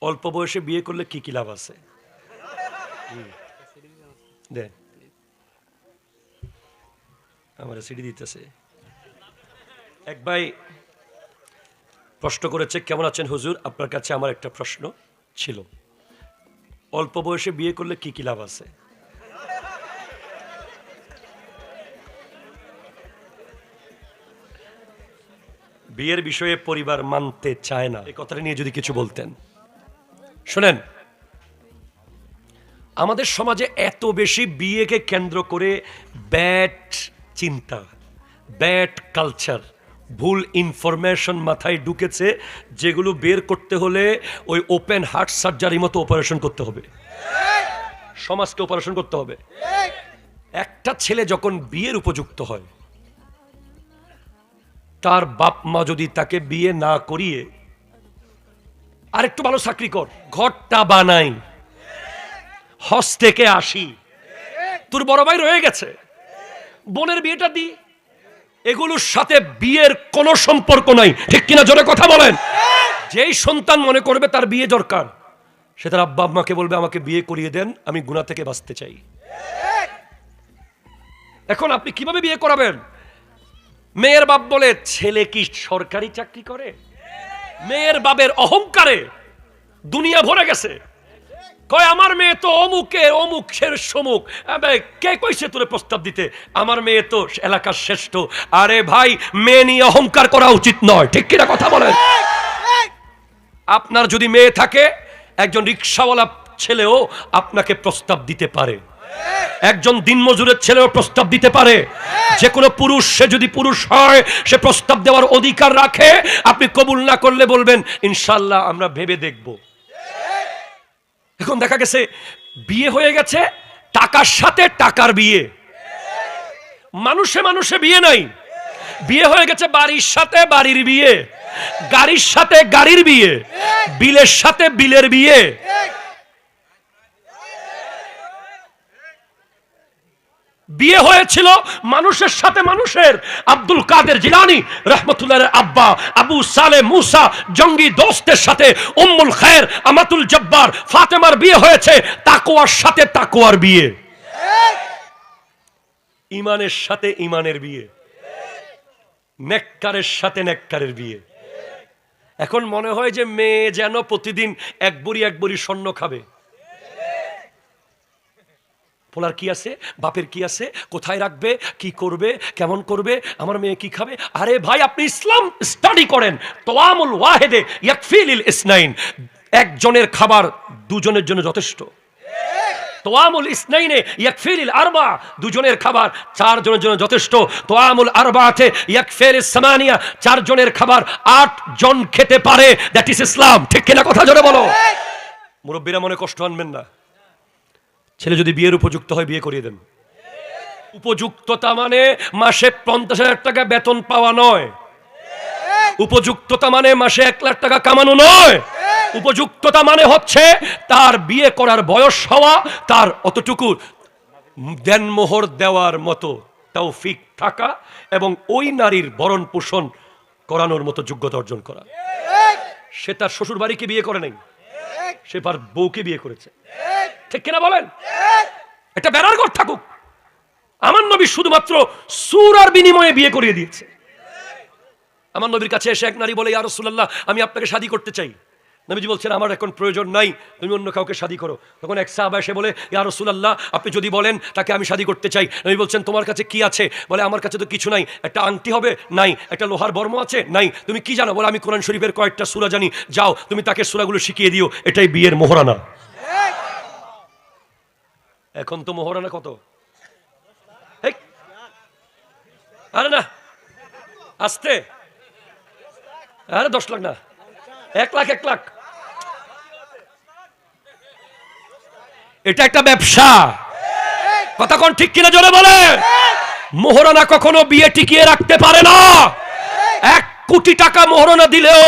অল্প বয়সে বিয়ে করলে কি কি লাভ আছে? দেন আমার সিডি দিতেছে। এক ভাই প্রশ্ন করেছে, কেমন আছেন হুজুর, আপনার কাছে আমার একটা প্রশ্ন ছিল, অল্প বয়সে বিয়ে করলে কি কি লাভ আছে? বিয়ের বিষয়ে পরিবার মানতে চায় না, এই কথাটা নিয়ে যদি কিছু বলতেন। শুনেন, আমাদের সমাজে এত বেশি বিয়েকে কেন্দ্র করে ব্যাড চিন্তা, ব্যাড কালচার, ভুল ইনফরমেশন মাথায় ঢুকেছে, যেগুলো বের করতে হলে ওই ওপেন হার্ট সার্জারি মতো অপারেশন করতে হবে, সমাজকে অপারেশন করতে হবে। একটা ছেলে যখন বিয়ের উপযুক্ত হয়, তার বাপ মা যদি তাকে বিয়ে না করিয়ে আরেকটু ভালো চাকরি কর, ঘরটা বানাই, হজ থেকে আসি, তোর বড় ভাই রয়ে গেছে, বোনের বিয়েটা দি, এগুলোর সাথে বিয়ের কোনো সম্পর্ক নাই, ঠিক কিনা জোরে কথা বলেন। যেই সন্তান মনে করবে তার বিয়ে দরকার, সে তার আব্বা আম্মাকে বলবে আমাকে বিয়ে করিয়ে দেন, আমি গুনাহ থেকে বাঁচতে চাই। এখন আপনি কিভাবে বিয়ে করাবেন? মেয়ের বাপ বলে, ছেলে কি সরকারি চাকরি করে? মেয়ের বাপের অহংকারে দুনিয়া ভরে গেছে, কয় আমার মেয়ে তো অমুকের অমুকের সমুক, কে কইছে তোরে প্রস্তাব দিতে, আমার মেয়ে তো এলাকার শ্রেষ্ঠ। আরে ভাই, মেয়ে নিয়ে অহংকার করা উচিত নয়, ঠিক কিনা কথা বলেন। আপনার যদি মেয়ে থাকে, একজন রিকশাওয়ালা ছেলেও আপনাকে প্রস্তাব দিতে পারে, একজন দিনমজুরের ছেলেও প্রস্তাব দিতে পারে, যে কোনো পুরুষ, সে যদি পুরুষ হয়, সে প্রস্তাব দেওয়ার অধিকার রাখে। আপনি কবুল না করলে বলবেন ইনশাআল্লাহ আমরা ভেবে দেখব। এখন দেখা গেছে বিয়ে হয়ে গেছে টাকার সাথে টাকার বিয়ে, মানুষে মানুষে বিয়ে নাই, বিয়ে হয়ে গেছে বাড়ির সাথে বাড়ির বিয়ে, গাড়ির সাথে গাড়ির বিয়ে, বিলের সাথে বিলের বিয়ে। বিয়ে হয়েছিল মানুষের সাথে মানুষের। আব্দুল কাদের জিলানী রহমতুল্লাহর আব্বা আবু সালে মুসা জঙ্গি দোস্তের সাথে উম্মুল খায়ের আমাতুল জব্বার ফাতেমার বিয়ে হয়েছে তাকওয়ার সাথে তাকওয়ার বিয়ে, ইমানের সাথে ইমানের বিয়ে, নেককারের সাথে নেককারের বিয়ে। এখন মনে হয় যে মেয়ে যেন প্রতিদিন এক বড়ি স্বর্ণ খাবে। পোলার কি আছে, বাপের কি আছে, কোথায় রাখবে, কি করবে, কেমন করবে, আমার মেয়ে কি খাবে। আরে ভাই, আপনি ইসলাম স্টাডি করেন, তোয়ামুল ওয়াহেদে ইয়াকফিলিল ইসনাইন, একজনের খাবার দুজনের জন্য যথেষ্ট। তোয়ামুল ইসনাইনে ইয়াকফিলিল আরবা, দুজনের খাবার চারজনের জন্য যথেষ্ট। তোয়ামুল আরবাতে ইয়াকফিলিস সামানিয়া, চারজনের খাবার 8 জন খেতে পারে। দ্যাট ইজ ইসলাম, ঠিক কিনা কথা জোরে বলো। মুরব্বীরা মনে কষ্ট আনবেন না, ছেলে যদি বিয়ের উপযুক্ত হয় বিয়ে করিয়ে দেন। উপযুক্ততা মানে মাসে 50,000 টাকা বেতন পাওয়া নয়, উপযুক্ততা মানে মাসে 1 লাখ টাকা কামানো নয়। উপযুক্ততা মানে হচ্ছে তার বিয়ে করার বয়স হওয়া, তার অতটুকু দেনমোহর দেওয়ার মতো তৌফিক থাকা, এবং ওই নারীর ভরণ পোষণ করানোর মতো যোগ্যতা অর্জন করা। সে তার শ্বশুর বাড়িকে বিয়ে করে নাই, সে তার বউকে বিয়ে করেছে, ঠিক কিনা বলেন। এটা বেড়ার ঘর থাকুক, আমার নবী শুধুমাত্র সূরার বিনিময়ে বিয়ে করিয়ে দিয়েছে। আমার নবীর কাছে এসে এক নারী বলে, ইয়া রাসূলুল্লাহ, আমি আপনাকে শাদী করতে চাই। নবীজি বলছেন, আমার এখন প্রয়োজন নাই, তুমি অন্য কাউকে শাদী করো। তখন এক সাহাবা এসে বলে, ইয়া রাসূলুল্লাহ, আপনি যদি বলেন তাকে আমি শাদী করতে চাই। নবী বলছেন, তোমার কাছে কি আছে? বলে, আমার কাছে তো কিছু নাই। একটা আংটি হবে? নাই। একটা লোহার বর্ম আছে? নাই। তুমি কি জানো? বলে, আমি কোরআন শরীফের কয়েকটা সূরা জানি। যাও, তুমি তাকে সূরাগুলো শিখিয়ে দিও, এটাই বিয়ের মোহরানা। এখন তো মোহরানা কত? আরে না, আসতে, আরে 10 লাখ না, 1 লাখ 1 লাখ। এটা একটা ব্যবসা, কথা কোন ঠিক কিনা জোরে বলে। মোহরানা কখনো বিয়ে টিকিয়ে রাখতে পারে না। 1 কোটি টাকা মোহরানা দিলেও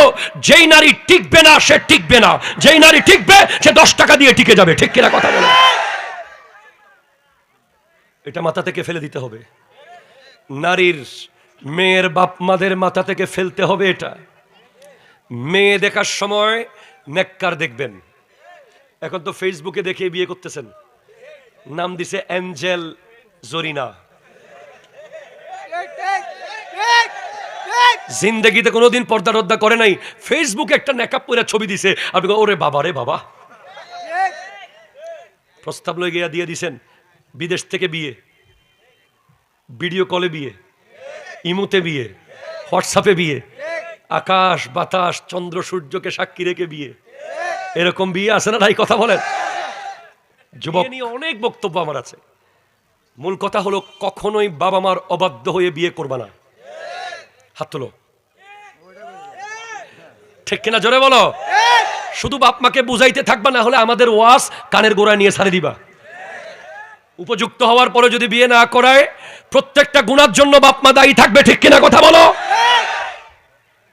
যেই নারী টিকবে না সে টিকবে না, যেই নারী টিকবে সে 10 টাকা দিয়ে টিকে যাবে, ঠিক কিনা কথা বলে। এটা মাথা থেকে ফেলে দিতে হবে, নারীর মেয়ের বাপ মাদের মাথা থেকে ফেলতে হবে। এটা মেয়ে দেখার সময় নেককার দেখবেন। এখন তো ফেসবুকে দেখে বিয়ে করতেছেন, নাম দিছে অ্যাঞ্জেল জরিনা। জিন্দেগিতে কোনোদিন পর্দা টর্দা করে নাই, ফেসবুকে একটা নেকাব পরে ছবি দিছে, আপনি ওরে বাবা রে বাবা। প্রস্তাব লই গিয়া দিয়ে দিছেন, বিদেশ থেকে বিয়ে, ভিডিও কলে বিয়ে, ইমুতে বিয়ে, হোয়াটসঅ্যাপে বিয়ে, আকাশ বাতাস চন্দ্র সূর্যকে সাক্ষী রেখে বিয়ে। এরকম বিয়ে আছে না নাই? কথা বলেন। যুবক নিয়ে অনেক বক্তব্য আমার আছে। মূল কথা হলো কখনোই বাবা মার অবাধ্য হয়ে বিয়ে করবা না। হাত তোলো, ঠিক কিনা? জোরে বলো। শুধু বাপ মাকে বুঝাইতে থাকবা, না হলে আমাদের ওয়াজ কানের গোড়ায় নিয়ে ছাড়ে দিবা। উপযুক্ত হওয়ার পরে যদি বিয়ে না করায়, প্রত্যেকটা গুনার জন্য বাপ মা দায়ী থাকবে, ঠিক কিনা? কথা বলো।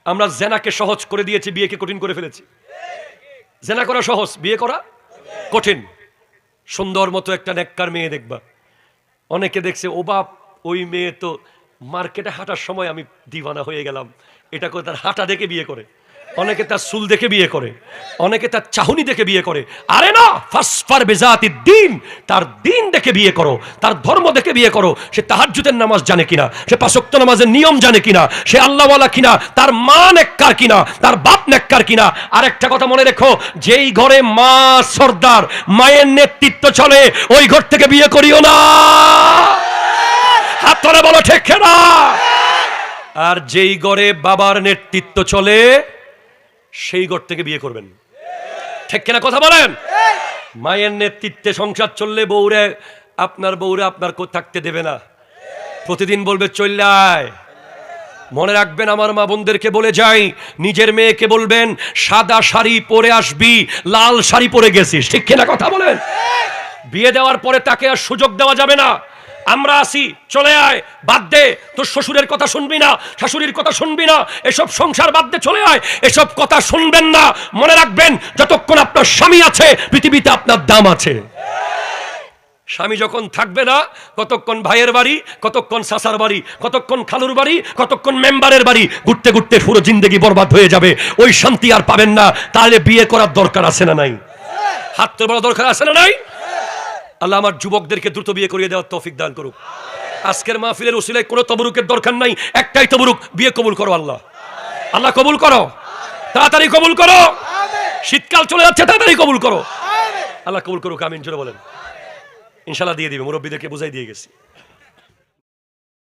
আমরা জেনাকে সহজ করে দিয়েছি, বিয়েকে কঠিন করে ফেলেছি। জেনা করা সহজ, বিয়ে করা কঠিন। সুন্দর মতো একটা নেককার মেয়ে দেখবা, অনেকে দেখছে ও বাপ ওই মেয়ে তো মার্কেটে হাঁটার সময় আমি দিওয়ানা হয়ে গেলাম, এটা করে তার হাঁটা দেখে বিয়ে করে। অনেকে তার চুল দেখে বিয়ে করে, অনেকে তার চাহনি দেখে বিয়ে করে। আরে না, ফাসফার বিজাতি দ্বীন, তার দ্বীন দেখে বিয়ে করো, তার ধর্ম দেখে বিয়ে করো। সে তাহাজ্জুদের নামাজ জানে কিনা, সে পাঁচ ওয়াক্ত নামাজের নিয়ম জানে কিনা, সে আল্লাহওয়ালা কিনা, তার মা নেককার কিনা, তার বাপ নেককার কিনা। আর একটা কথা মনে রেখো, যেই ঘরে মা সর্দার, মায়ের নেতৃত্ব চলে, ওই ঘর থেকে বিয়ে করিও না। হাত তুলে বলো ঠিক না? আর যেই ঘরে বাবার নেতৃত্ব চলে, সেই ঘর থেকে বিয়ে করবেন, ঠিক কিনা? কথা বলেন। মায়ের নেতৃত্বে সংসার চললে বউরে, আপনার বউরে আপনার থাকতে দেবে না, প্রতিদিন বলবে চল্লায়। মনে রাখবেন, আমার মা বোনদেরকে বলে যাই, নিজের মেয়েকে বলবেন সাদা শাড়ি পরে আসবি, লাল শাড়ি পরে গেছিস, ঠিক কিনা? কথা বলেন। বিয়ে দেওয়ার পরে তাকে আর সুযোগ দেওয়া যাবে না। আমরা আসি, চলে আয়, বাদ দে, তোর শ্বশুরের কথা শুনবি না, শাশুড়ির কথা শুনবি না, এসব সংসার বাদ দে, চলে আয়, এসব কথা শুনবেন না। মনে রাখবেন, যতক্ষণ আপনার স্বামী আছে, পৃথিবীতে আপনার দাম আছে। স্বামী যখন থাকবে না, কতক্ষণ ভাইয়ের বাড়ি, কতক্ষণ সাসার বাড়ি, কতক্ষণ খালুর বাড়ি, কতক্ষণ মেম্বারের বাড়ি, ঘুরতে ঘুরতে পুরো জিন্দগি বরবাদ হয়ে যাবে। ওই শান্তি আর পাবেন না। তাহলে বিয়ে করার দরকার আছে না নাই? হাত তোলার দরকার আছে না নাই? আল্লাহ আমার যুবকদেরকে দ্রুত বিয়ে করিয়ে দেওয়ার তৌফিক দান করুক। আজকের মাহফিলের উসিলায় কোনো তবরুকের দরকার নাই, একটাই তবরুক, বিয়ে কবুল করো। আল্লাহ, আল্লাহ কবুল করো, তাড়াতাড়ি কবুল করো। শীতকাল চলে যাচ্ছে, তাড়াতাড়ি কবুল করো। আল্লাহ কবুল করুক, আমিন জোরে বলেন। ইনশাআল্লাহ দিয়ে দিবে, মুরব্বীদেরকে বুঝাই দিয়ে গেছি।